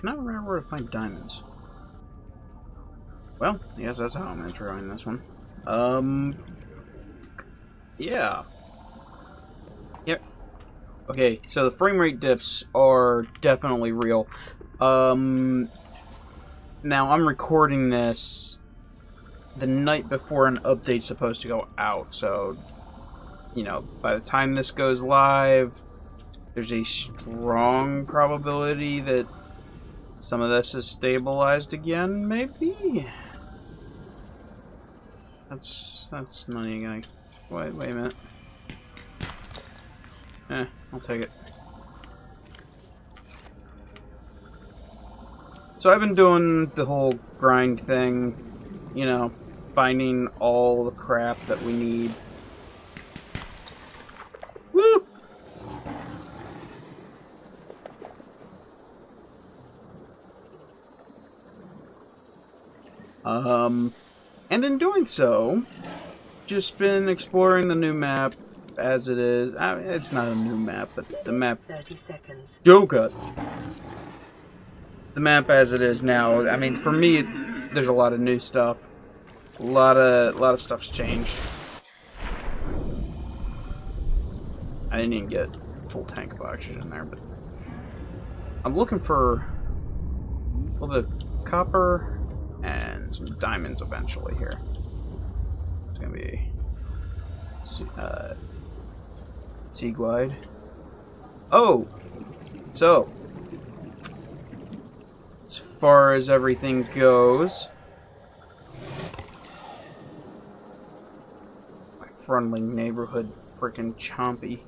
cannot remember where to find diamonds. Well, yes, that's how I'm entering this one. Yeah. Yep. Okay, so the frame rate dips are definitely real. Now I'm recording this the night before an update's supposed to go out, so, you know, by the time this goes live, there's a strong probability that some of this is stabilized again, maybe? That's not even gonna... Wait a minute. I'll take it. So I've been doing the whole grind thing, you know, finding all the crap that we need. Woo! And in doing so, just been exploring the new map as it is. It's not a new map, but the map. 30 seconds. Oh god. The map as it is now. I mean, for me, there's a lot of new stuff. A lot of stuff's changed. I didn't even get a full tank of oxygen there, but I'm looking for a little bit of copper and some diamonds eventually here. It's gonna be sea glide. Oh, so as far as everything goes, my friendly neighborhood frickin' chompy.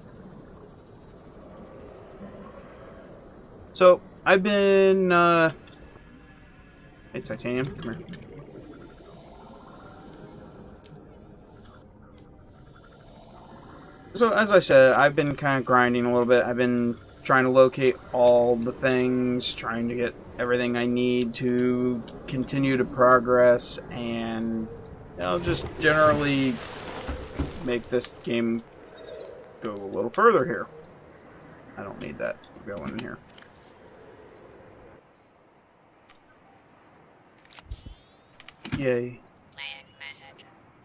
So I've been hey, Titanium, come here. So, as I said, I've been kind of grinding a little bit. I've been trying to locate all the things, trying to get everything I need to continue to progress, and, you know, just generally make this game go a little further here. I don't need that going in here. Yay.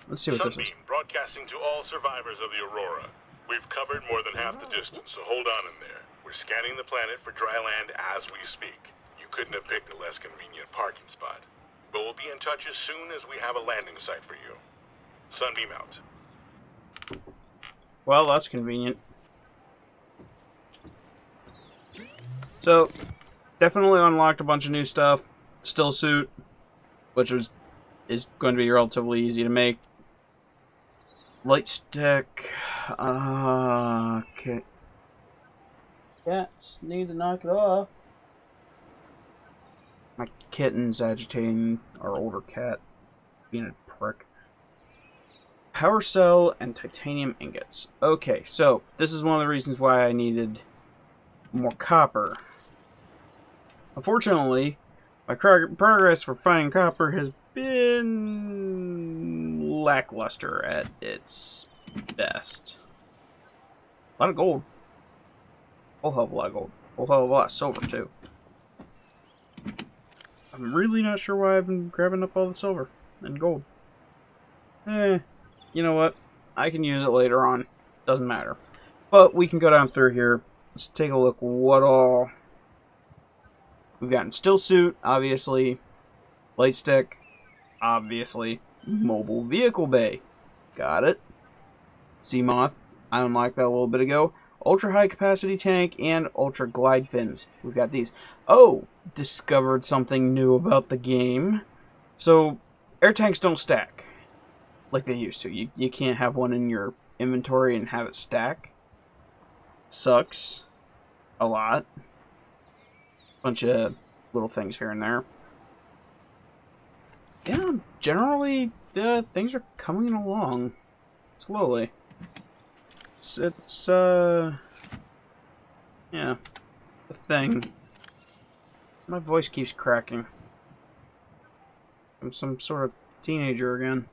Let's see what this is. Sunbeam broadcasting to all survivors of the Aurora. We've covered more than half the distance, so hold on in there. We're scanning the planet for Dryland as we speak. You couldn't have picked a less convenient parking spot. But we'll be in touch as soon as we have a landing site for you. Sunbeam out. Well, that's convenient. So, definitely unlocked a bunch of new stuff. Still suit, which is going to be relatively easy to make. Light stick. Okay. Cats need to knock it off. My kitten's agitating our older cat, being a prick. Power cell and titanium ingots. Okay, so this is one of the reasons why I needed more copper. Unfortunately, my progress for finding copper has been lackluster at its best. A lot of gold. A whole hell of a lot of gold. A whole hell of a lot of silver, too. I'm really not sure why I've been grabbing up all the silver and gold. You know what? I can use it later on. Doesn't matter. But we can go down through here. Let's take a look what all we've got in still suit, obviously. Light stick, obviously. Mobile vehicle bay. Got it. Sea moth. I unlocked that a little bit ago. Ultra high capacity tank and ultra glide fins. We've got these. Oh, discovered something new about the game. So, air tanks don't stack like they used to. You can't have one in your inventory and have it stack. Sucks. A lot. Bunch of little things here and there. Yeah, generally, things are coming along slowly. It's yeah, the thing. My voice keeps cracking. I'm some sort of teenager again.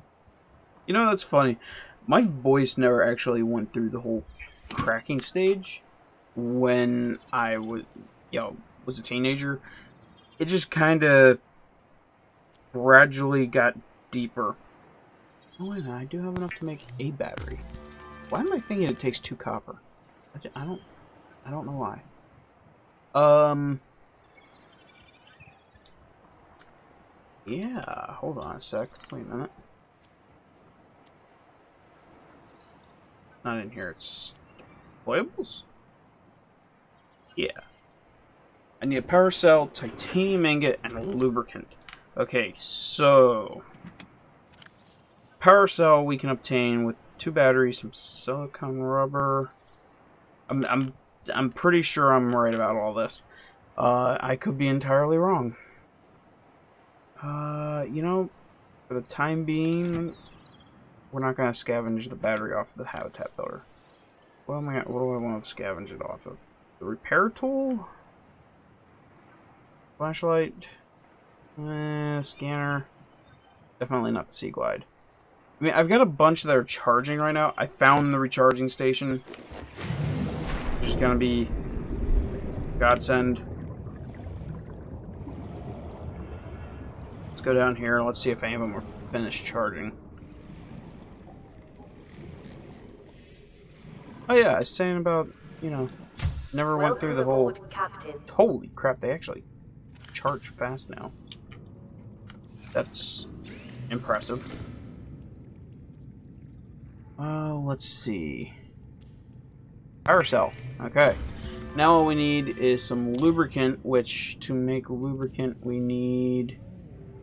You know, that's funny. My voice never actually went through the whole cracking stage when I was, was a teenager. it just kind of gradually got deeper. Oh, wait a minute, I do have enough to make a battery. Why am I thinking it takes 2 copper? I don't know why. Yeah, hold on a sec. Wait a minute. Not in here, it's deployables? Yeah. I need a power cell, titanium ingot, and a lubricant. Okay, so power cell we can obtain with 2 batteries, some silicone rubber. I'm pretty sure I'm right about all this. I could be entirely wrong. You know, for the time being, we're not gonna scavenge the battery off of the habitat builder. What do I want to scavenge it off of? The repair tool? Flashlight? Scanner? Definitely not the Sea Glide. I mean, I've got a bunch that are charging right now. I found the recharging station. Which is gonna be godsend. Let's go down here. Let's see if any of them are finished charging. Oh yeah, I was saying about, you know, never went through the whole... Holy crap, they actually charge fast now. That's impressive. Let's see. Power cell. Okay. Now all we need is some lubricant, which to make lubricant we need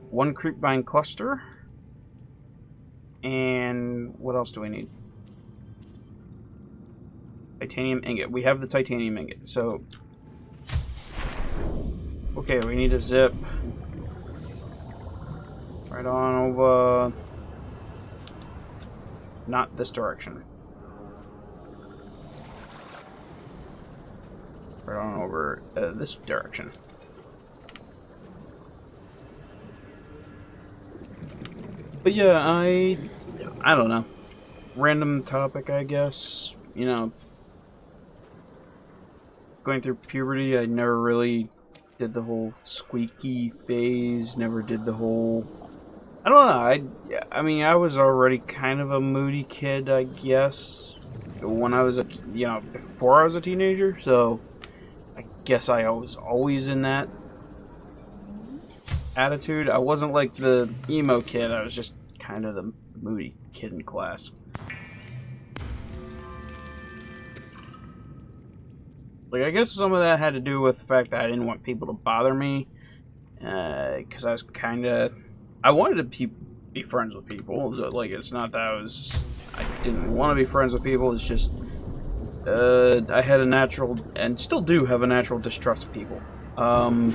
1 creepvine cluster. And what else do we need? Titanium ingot. We have the titanium ingot, so... Okay, we need a zip. Right on over... Not this direction. Right on over this direction. But yeah, I don't know. Random topic, I guess. You know, going through puberty, I never really did the whole squeaky phase. Never did the whole... I don't know. I mean, I was already kind of a moody kid, I guess, when I was before I was a teenager. So I guess I was always in that attitude. I wasn't like the emo kid. I was just kind of the moody kid in class. Like, I guess some of that had to do with the fact that I didn't want people to bother me, because I was kind of... I wanted to be friends with people. Like, it's not that I didn't want to be friends with people. It's just I had a natural, and still do have a natural distrust of people. You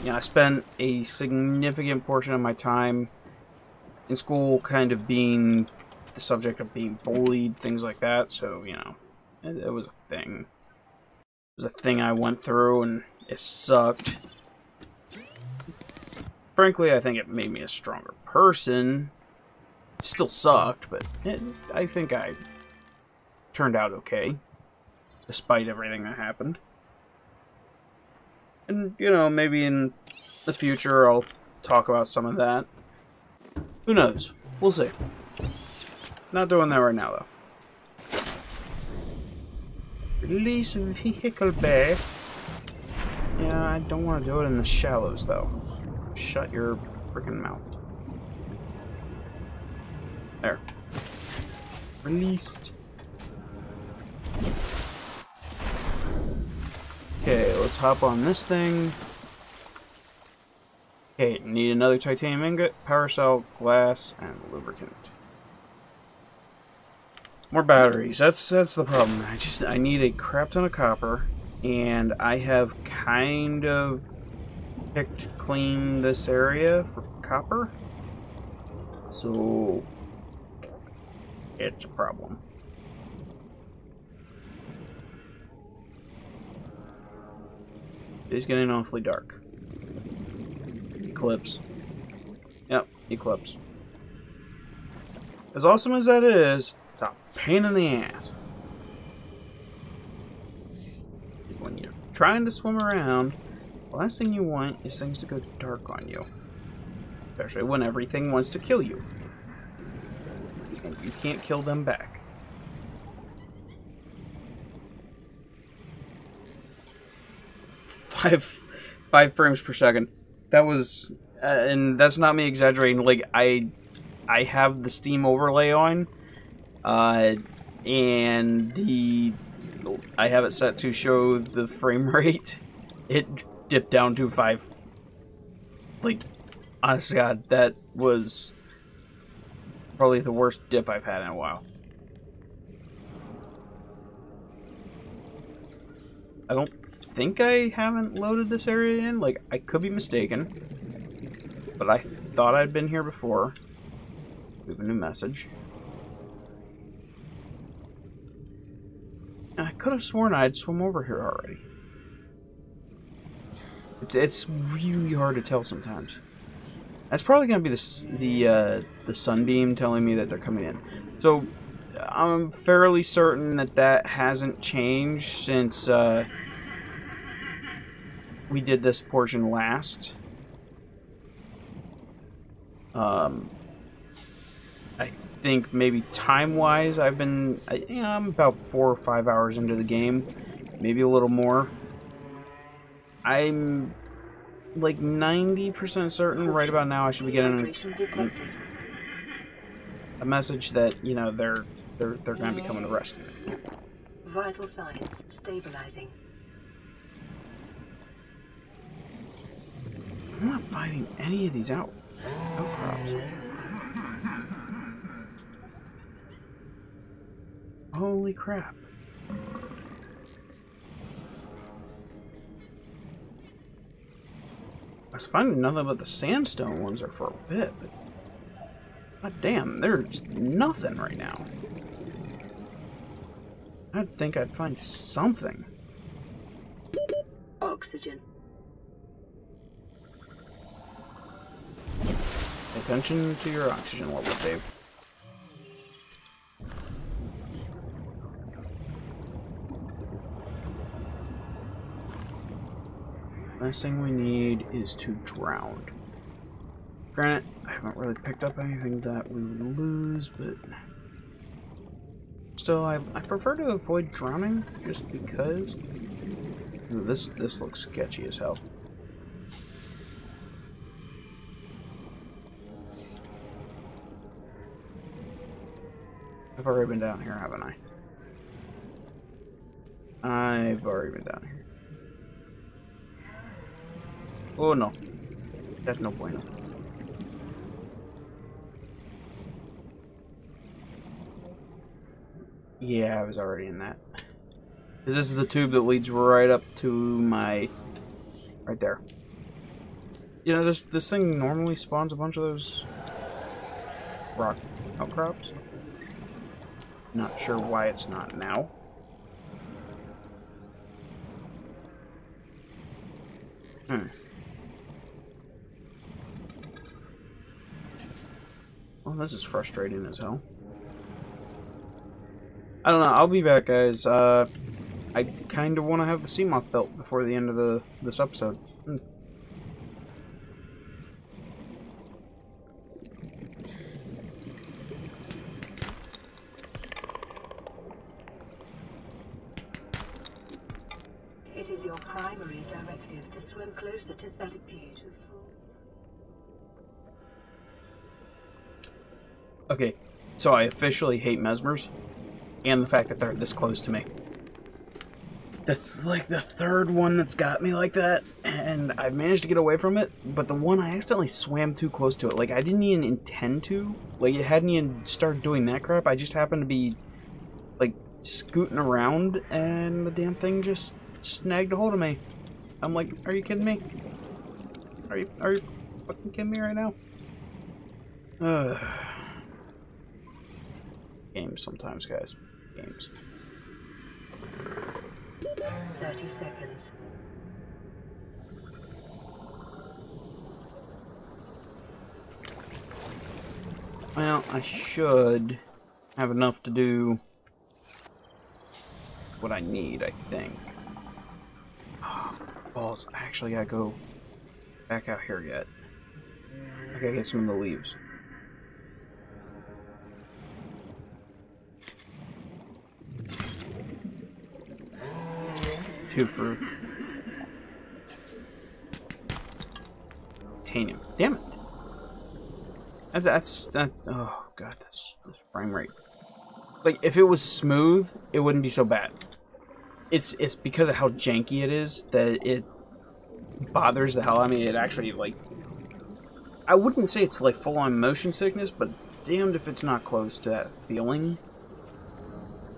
know, I spent a significant portion of my time in school kind of being the subject of being bullied, things like that. So, you know, it was a thing. It was a thing I went through, and it sucked. Frankly, I think it made me a stronger person. It still sucked, but I think I turned out okay, despite everything that happened. And, you know, maybe in the future I'll talk about some of that. Who knows? We'll see. Not doing that right now, though. Release vehicle bay. Yeah, I don't want to do it in the shallows, though. Shut your freaking mouth. There. Released. Okay, let's hop on this thing. Okay, need another titanium ingot, power cell, glass, and lubricant. More batteries. That's the problem. I need a crap ton of copper, and I have kind of picked clean this area for copper, so it's a problem. It's getting awfully dark. Eclipse. Yep, eclipse. As awesome as that is, it's a pain in the ass. When you're trying to swim around The last thing you want is things to go dark on you. Especially when everything wants to kill you. And you can't kill them back. Five frames per second. That was, and that's not me exaggerating. Like I have the Steam overlay on, and I have it set to show the frame rate. It dipped down to 5. Like, honestly, God, that was probably the worst dip I've had in a while. I don't think I haven't loaded this area in. Like, I could be mistaken, but I thought I'd been here before. We have a new message. And I could have sworn I'd swum over here already. It's really hard to tell sometimes. That's probably gonna be the sunbeam telling me that they're coming in. So I'm fairly certain that that hasn't changed since we did this portion last. I think maybe time-wise, I'm about 4 or 5 hours into the game, maybe a little more. I'm like 90% certain right about now I should be getting a message that, you know, they're going to be coming to rescue me. Vital signs stabilizing. I'm not finding any of these outcrops. Holy crap. I was finding nothing but the sandstone ones are for a bit, but god damn, there's nothing right now. I'd think I'd find something. Oxygen. Pay attention to your oxygen levels, Dave. Last thing we need is to drown. Granted, I haven't really picked up anything that we would lose, but still, I prefer to avoid drowning just because. Ooh, this looks sketchy as hell. I've already been down here, haven't I? I've already been down here. Oh no, that's no bueno. Yeah, I was already in that. Is this the tube that leads right up to my... right there. You know, this thing normally spawns a bunch of those rock outcrops. Not sure why it's not now. Well, this is frustrating as hell. I don't know. I'll be back, guys. I kind of want to have the sea moth built before the end of this episode. It is your primary directive to swim closer to that beautiful. Okay, so I officially hate mesmers, and the fact that they're this close to me. That's like the third one that's got me like that, and I've managed to get away from it, but the one I accidentally swam too close to it. Like, I didn't even intend to. Like, it hadn't even started doing that crap. I just happened to be, like, scooting around, and the damn thing just snagged a hold of me. I'm like, are you kidding me? Are you fucking kidding me right now? Games sometimes, guys. Games. 30 seconds. Well, I should have enough to do what I need, I think. balls. I actually gotta go back out here yet. I gotta get some of the leaves. Two fruit. Titanium. Damn it. That's oh god, that's frame rate. Like, if it was smooth, it wouldn't be so bad. It's because of how janky it is that it bothers the hell. I mean, it actually, like, I wouldn't say it's like full-on motion sickness, but damned if it's not close to that feeling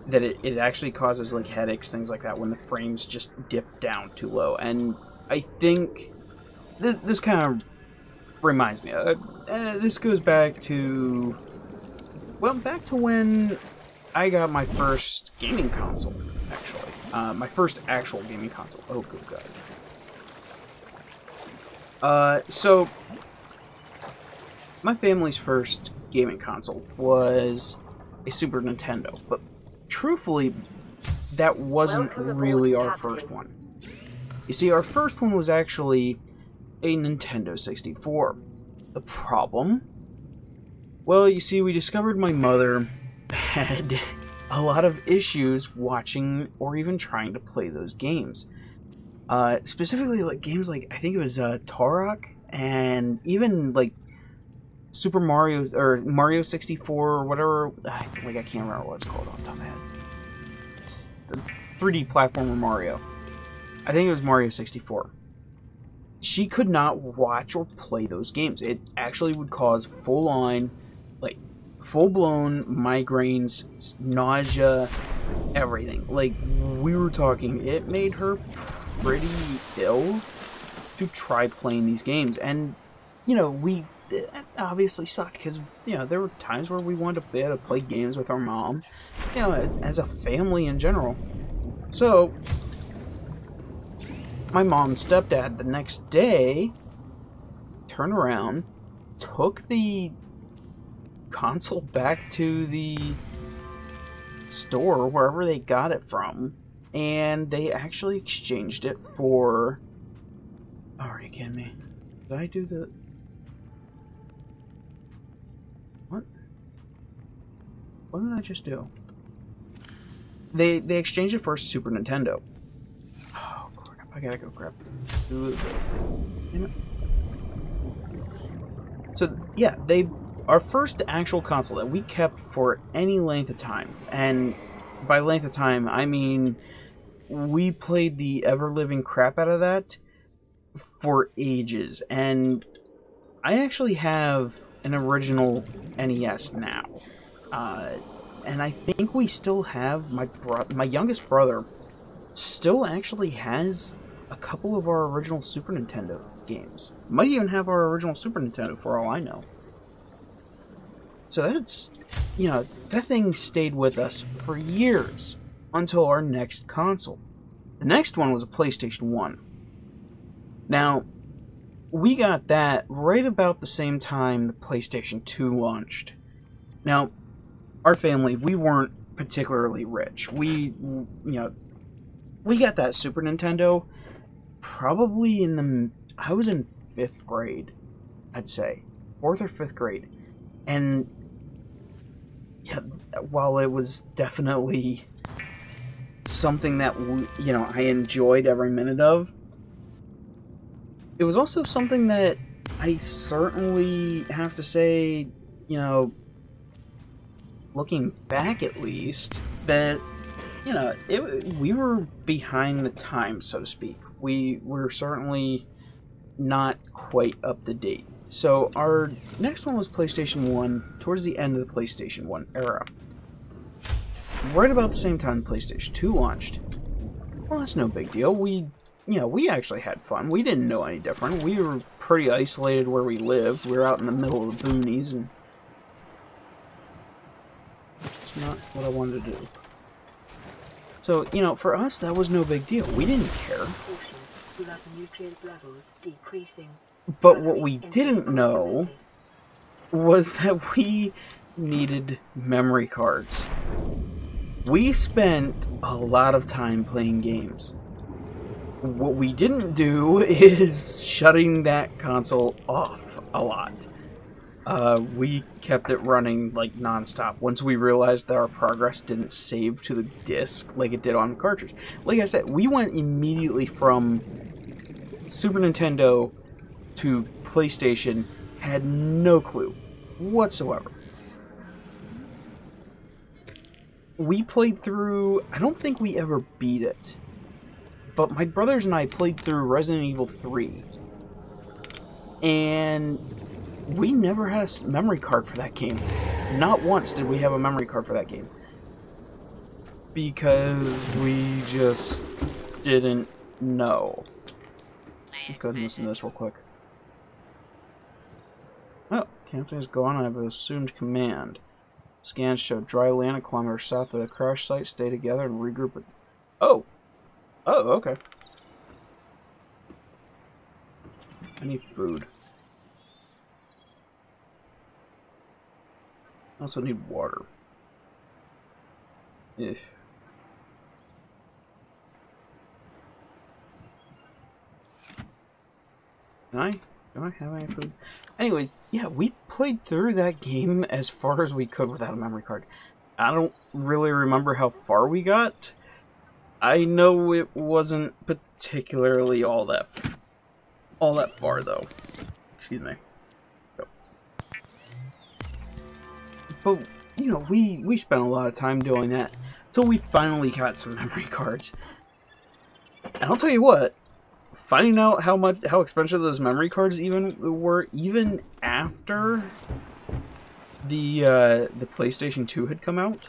that it actually causes, like, headaches, things like that, when the frames just dip down too low. And I think this kind of reminds me. This goes back to, well, back to when I got my first gaming console, actually. My first actual gaming console. Oh, good God. So, my family's first gaming console was a Super Nintendo, but truthfully, that wasn't really our first one. You see, our first one was actually a Nintendo 64. The problem? Well, you see, we discovered my mother had a lot of issues watching or even trying to play those games. Specifically, like, games like, I think it was Turok, and even, like, Super Mario, or Mario 64, or whatever. Like, I can't remember what it's called off the top of my head. It's the 3D platformer Mario. I think it was Mario 64. She could not watch or play those games. It actually would cause full-on, like, full-blown migraines, nausea, everything. Like, we were talking, it made her pretty ill to try playing these games. And, you know, it obviously sucked, because, you know, there were times where we wanted to be able to play games with our mom, you know, as a family in general. So, my mom and stepdad the next day turned around, took the console back to the store, wherever they got it from, and they actually exchanged it for... Oh, are you kidding me? Did I do the... What? What did I just do? They exchanged it for a Super Nintendo. Oh, crap. I gotta go grab food. So, yeah, our first actual console that we kept for any length of time, and by length of time, I mean we played the ever-living crap out of that for ages, and I actually have an original NES now, and I think we still have, my youngest brother still actually has a couple of our original Super Nintendo games. Might even have our original Super Nintendo for all I know. So that's, you know, that thing stayed with us for years until our next console. The next one was a PlayStation 1. Now, we got that right about the same time the PlayStation 2 launched. Now, our family, we weren't particularly rich. We got that Super Nintendo probably I was in 5th grade, I'd say. 4th or 5th grade. And yeah, while it was definitely something that, you know, I enjoyed every minute of, it was also something that I certainly have to say, you know, looking back at least, that, you know, we were behind the times, so to speak. We were certainly not quite up to date. So our next one was PlayStation 1, towards the end of the PlayStation 1 era. Right about the same time PlayStation 2 launched. Well, that's no big deal. We actually had fun. We didn't know any different. We were pretty isolated where we lived. We were out in the middle of the boonies, and it's not what I wanted to do. So, you know, for us, that was no big deal. We didn't care. But what we didn't know was that we needed memory cards. We spent a lot of time playing games. What we didn't do is shutting that console off a lot. We kept it running like non-stop once we realized that our progress didn't save to the disc like it did on the cartridge. Like I said, we went immediately from Super Nintendo to PlayStation, had no clue whatsoever. We played through, I don't think we ever beat it, but my brothers and I played through Resident Evil 3, and we never had a memory card for that game. Not once did we have a memory card for that game. Because we just didn't know. Let's go ahead and listen to this real quick. Oh, camping is gone. I have assumed command. Scans show Dryland, a kilometer south of the crash site. Stay together and regroup it. Oh! Oh, okay. I need food. I also need water. Ugh. Do I have any food? Anyways, yeah, we played through that game as far as we could without a memory card. I don't really remember how far we got. I know it wasn't particularly all that far though. Excuse me. But, you know, we spent a lot of time doing that until we finally got some memory cards. And I'll tell you what, finding out how expensive those memory cards were after the PlayStation 2 had come out.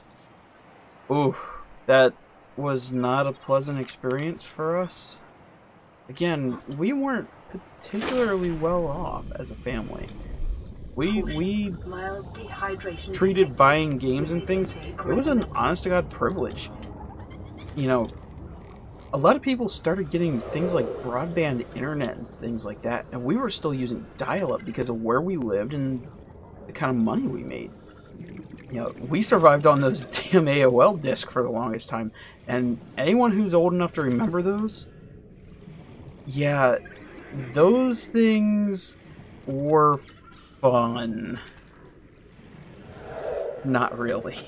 Ooh, that was not a pleasant experience for us. Again, we weren't particularly well off as a family. We treated buying games and things, it was an honest-to-God privilege. You know, a lot of people started getting things like broadband internet and things like that, and we were still using dial-up because of where we lived and the kind of money we made. You know, we survived on those damn AOL discs for the longest time, and anyone who's old enough to remember those, yeah, those things were fun. Not really.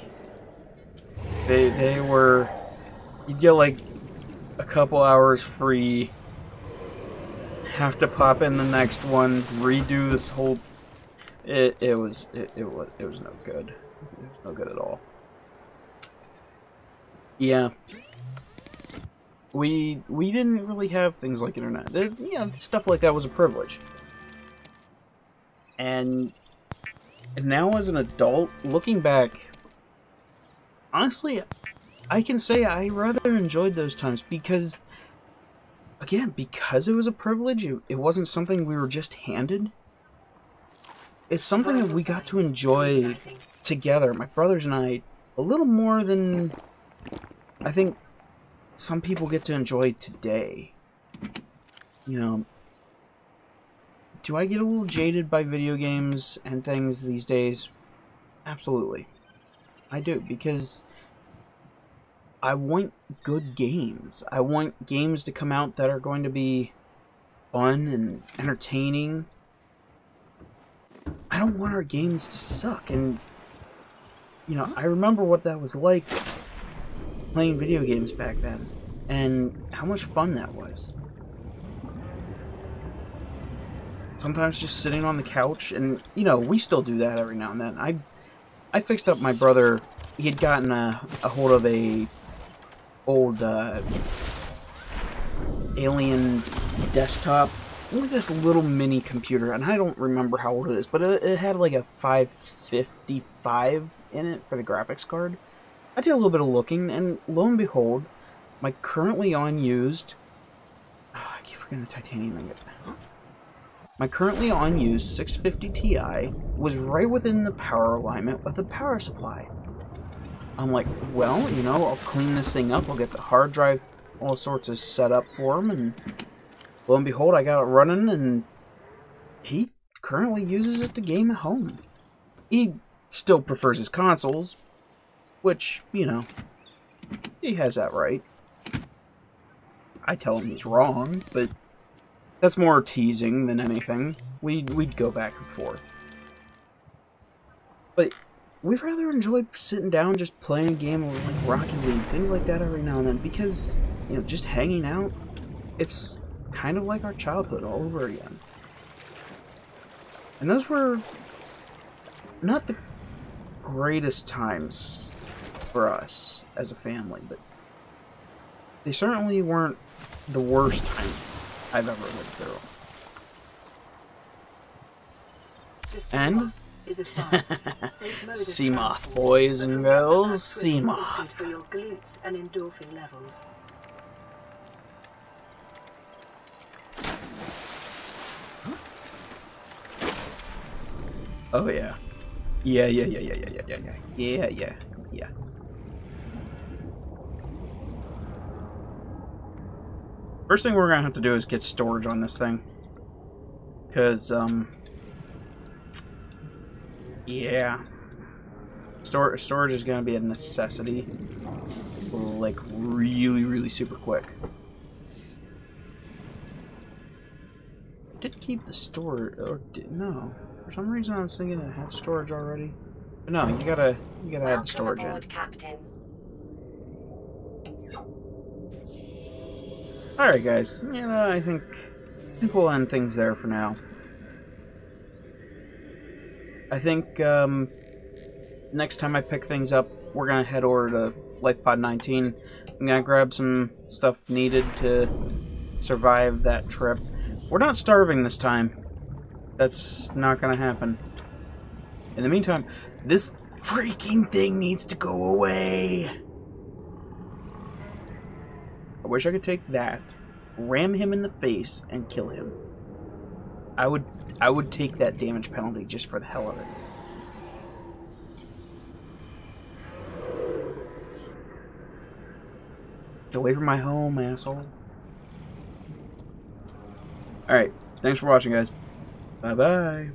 They were, you'd get like a couple hours free, have to pop in the next one, redo this whole, it was no good. It was no good at all. Yeah. We didn't really have things like internet. You know, stuff like that was a privilege. And now as an adult, looking back, honestly, I can say I rather enjoyed those times because, again, because it was a privilege, it wasn't something we were just handed. It's something that we got to enjoy together, my brothers and I, a little more than I think some people get to enjoy today. You know, do I get a little jaded by video games and things these days? Absolutely. I do, because I want good games. I want games to come out that are going to be fun and entertaining. I don't want our games to suck, and you know, I remember what that was like playing video games back then, and how much fun that was. Sometimes just sitting on the couch, and you know, we still do that every now and then. I fixed up my brother. He had gotten a hold of a old Alien desktop. Look at this little mini computer, and I don't remember how old it is, but it had like a 555 in it for the graphics card. I did a little bit of looking, and lo and behold, my currently unused... Oh, I keep forgetting the titanium ingot. My currently unused 650 Ti was right within the power alignment of the power supply. I'm like, well, you know, I'll clean this thing up, I'll get the hard drive, all sorts of set up for him, and lo and behold, I got it running, and he currently uses it to game at home. He still prefers his consoles, which, you know, he has that right. I tell him he's wrong, but that's more teasing than anything. We'd go back and forth. But we'd rather enjoy sitting down, just playing a game of like Rocket League, things like that every now and then, because, you know, just hanging out, it's kind of like our childhood all over again. And those were not the greatest times for us as a family, but they certainly weren't the worst times I've ever lived through. And Seamoth, boys and girls, Seamoth. For your glutes and endorphin levels. Oh yeah. Yeah. First thing we're gonna have to do is get storage on this thing. Cause yeah. Storage is gonna be a necessity. Like really super quick. Did keep the storage, or no? For some reason I was thinking it had storage already. But no, you gotta add the storage in. Captain. All right, guys. You know, I think we'll end things there for now. I think next time I pick things up, we're gonna head over to LifePod 19. I'm gonna grab some stuff needed to survive that trip. We're not starving this time. That's not gonna happen. In the meantime, this freaking thing needs to go away. I wish I could take that, ram him in the face, and kill him. I would take that damage penalty just for the hell of it. Get away from my home, asshole. Alright, thanks for watching, guys. Bye-bye.